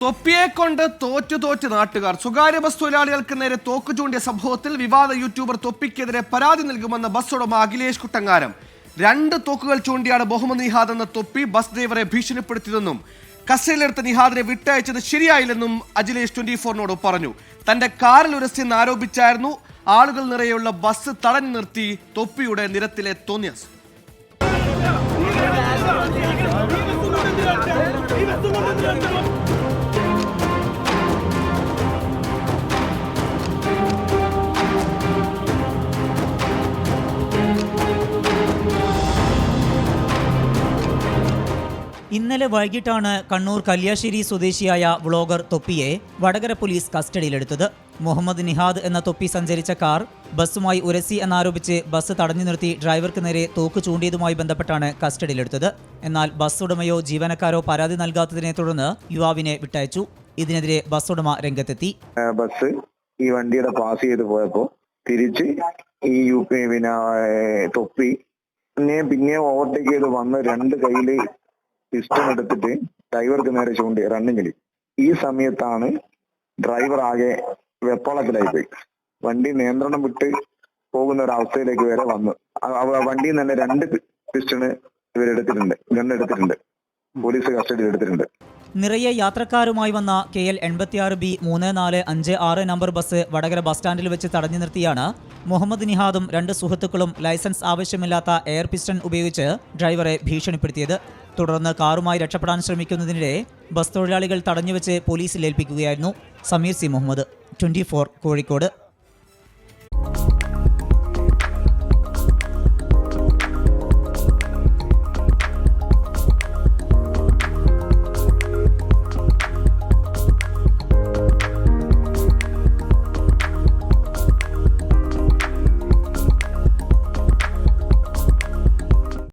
തൊപ്പിയെ കൊണ്ട് തോറ്റു നാട്ടുകാർ. സ്വകാര്യ ബസ് തൊഴിലാളികൾക്ക് നേരെ തോക്ക് ചൂണ്ടിയ സംഭവത്തിൽ വിവാദ യൂട്യൂബർ തൊപ്പിക്കെതിരെ പരാതി നൽകുമെന്ന് ബസ് ഉടമ അഖിലേഷ് കുട്ടങ്ങാരം. 2 തോക്കുകൾ ചൂണ്ടിയാണ് മുഹമ്മദ് നിഹാദ് എന്ന തൊപ്പി ബസ് ഡ്രൈവറെ ഭീഷണിപ്പെടുത്തിയതെന്നും കസ്റ്റഡിയിലെടുത്ത നിഹാദിനെ വിട്ടയച്ചത് ശരിയായില്ലെന്നും അഖിലേഷ് 24-നോട് പറഞ്ഞു. തന്റെ കാറിൽ ഉരസിയെന്ന് ആരോപിച്ചായിരുന്നു ആളുകൾ നിറയെയുള്ള ബസ് തടഞ്ഞു നിർത്തി തൊപ്പിയുടെ നിരത്തിലെ തോന്നിയാസ്. ഇന്നലെ വൈകിട്ടാണ് കണ്ണൂർ കല്യാശ്ശേരി സ്വദേശിയായ വ്ളോഗർ തൊപ്പിയെ വടകര പോലീസ് കസ്റ്റഡിയിലെടുത്തത്. മുഹമ്മദ് നിഹാദ് എന്ന തൊപ്പി സഞ്ചരിച്ച കാർ ബസ്സുമായി ഉരസി എന്നാരോപിച്ച് ബസ് തടഞ്ഞു നിർത്തി ഡ്രൈവർക്ക് നേരെ തോക്ക് ചൂണ്ടിയതുമായി ബന്ധപ്പെട്ടാണ് കസ്റ്റഡിയിലെടുത്തത്. എന്നാൽ ബസ് ഉടമയോ ജീവനക്കാരോ പരാതി നൽകാത്തതിനെ തുടർന്ന് യുവാവിനെ വിട്ടയച്ചു. ഇതിനെതിരെ ബസ് ഉടമ രംഗത്തെത്തി. ബസ് ഈ വണ്ടിയുടെ പാസ് ചെയ്ത് പോയപ്പോ തിരിച്ച് ഈ തൊപ്പി പിന്നെ ഓവർടേക്ക് ചെയ്ത് വന്ന് 2 കൈയില് പിസ്റ്റൺ എടുത്തിട്ട് ഡ്രൈവർക്ക് നേരെ ചൂണ്ടി റണ്ണിങ്ങിൽ. ഈ സമയത്താണ് ഡ്രൈവർ ആകെ വെപ്കളത്തിലായി പോയി. വണ്ടി നിയന്ത്രണം വിട്ട് പോകുന്ന ഒരു അവസ്ഥയിലേക്ക് വരെ വന്നു. വണ്ടിയിൽ നിന്ന് തന്നെ 2 പിസ്റ്റണ് ഇവരെടുത്തിട്ടുണ്ട്, ഗണ്ണെടുത്തിട്ടുണ്ട്, പോലീസ് കസ്റ്റഡിയിൽ എടുത്തിട്ടുണ്ട്. നിറയെ യാത്രക്കാരുമായി വന്ന KL 86B 3456 number bus Vadakara bus സ്റ്റാൻഡിൽ വെച്ച് തടഞ്ഞു നിർത്തിയാണ് മുഹമ്മദ് നിഹാദും 2 സുഹൃത്തുക്കളും ലൈസൻസ് ആവശ്യമില്ലാത്ത എയർ പിസ്റ്റൺ ഉപയോഗിച്ച് ഡ്രൈവറെ ഭീഷണിപ്പെടുത്തിയത്. തുടർന്ന് കാറുമായി രക്ഷപ്പെടാൻ ശ്രമിക്കുന്നതിനിടെ ബസ് തൊഴിലാളികൾ തടഞ്ഞുവെച്ച് പോലീസിൽ ഏൽപ്പിക്കുകയായിരുന്നു. സമീർ സി മുഹമ്മദ്, 24 കോഴിക്കോട്.